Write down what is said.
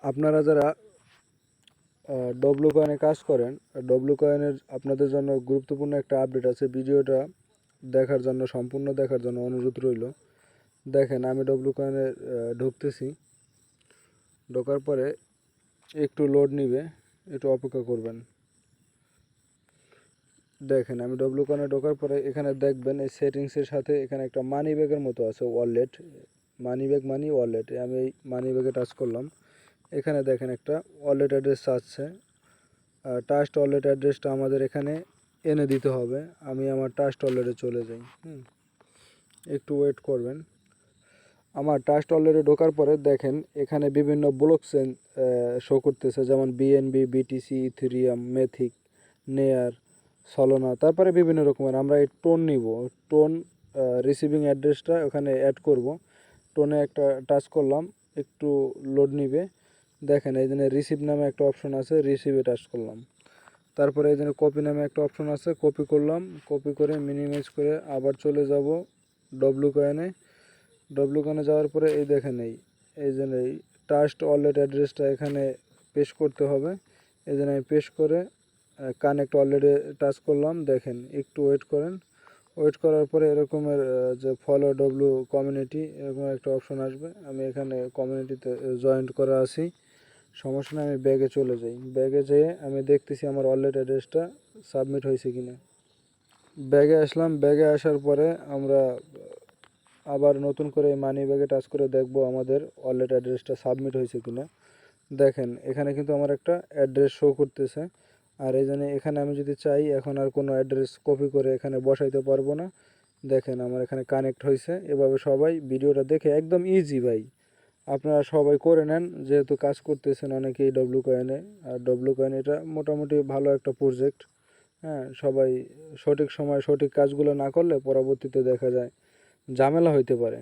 আপনারা যারা ডব্লু কয়েনে কাজ করেন, ডব্লু কয়েনের আপনাদের জন্য গুরুত্বপূর্ণ একটা আপডেট আছে। ভিডিওটা দেখার জন্য, সম্পূর্ণ দেখার জন্য অনুরোধ রইল। দেখেন, আমি ডব্লু কয়েনে ঢুকতেছি। ঢোকার পরে একটু লোড নিবে, একটু অপেক্ষা করবেন। দেখেন, আমি ডব্লু কয়েনে ঢোকার পরে এখানে দেখবেন এই সেটিংসের সাথে এখানে একটা মানি ব্যাগের মতো আছে, wallet, money bag money wallet. আমি এই মানি ব্যাগে টাচ করলাম। এখানে দেখেন একটা ওয়ালেট অ্যাড্রেস আছে। ট্রাস্ট ওয়ালেট অ্যাড্রেসটা আমাদের এখানে এনে দিতে হবে। আমি আমার ট্রাস্ট ওয়ালেটে চলে যাই। একটু ওয়েট করবেন। আমার ট্রাস্ট ওয়ালেটে ঢোকার পরে দেখেন এখানে বিভিন্ন ব্লক চেইন শো করতেছে, যেমন বিএনবি, বিটিসি, ইথেরিয়াম, মেথিক, নেয়ার, সলোনা, তারপরে বিভিন্ন রকমের। আমরা এই টোন নিব, টোন রিসিভিং অ্যাড্রেসটা ওখানে অ্যাড করব। টোনে একটা টাচ করলাম, একটু লোড নিবে। দেখেন এই জন্য রিসিভ নামে একটা অপশন আছে, রিসিভে টাচ করলাম। তারপরে এই জন্য কপি নামে একটা অপশন আছে, কপি করলাম। কপি করে মিনিমাইজ করে আবার চলে যাব ডব্লু কয়েনে। ডব্লু কয়েনে যাওয়ার পরে এই দেখেন এই জন্য এই ট্রাস্ট ওয়ালেট অ্যাড্রেসটা এখানে পেস্ট করতে হবে। এই জন্য আমি পেস্ট করে কানেক্ট ওয়ালেটে টাচ করলাম। দেখেন, একটু ওয়েট করেন। ওয়েট করার পরে এরকমের যে ফলো ডব্লু কমিউনিটি, এরকম একটা অপশন আসবে। আমি এখানে কমিউনিটিতে জয়েন্ট করা আছি, সমস্যা নেই। আমি ব্যাগে চলে যাই। ব্যাগে যেয়ে আমি দেখতেছি আমার ওয়ালেট অ্যাড্রেসটা সাবমিট হয়েছে কিনা। ব্যাগে আসলাম। ব্যাগে আসার পরে আমরা আবার নতুন করে মানি ব্যাগে টাচ করে দেখব আমাদের ওয়ালেট অ্যাড্রেসটা সাবমিট হয়েছে কিনা। দেখেন, এখানে কিন্তু আমার একটা অ্যাড্রেস শো করতেছে। আর এই জন্য এখানে আমি যদি চাই এখন আর কোনো অ্যাড্রেস কপি করে এখানে বসাইতে পারবো না। দেখেন, আমার এখানে কানেক্ট হয়েছে। এভাবে সবাই ভিডিওটা দেখে, একদম ইজি ভাই, আপনারা সবাই করে নেন, যেহেতু কাজ করতেছেন অনেকেই ডব্লু কয়েনে। আর ডব্লু কয়েন এটা মোটামুটি ভালো একটা প্রজেক্ট। সবাই সঠিক সময় সঠিক কাজগুলো না করলে পরবর্তীতে দেখা যায় ঝামেলা হইতে পারে।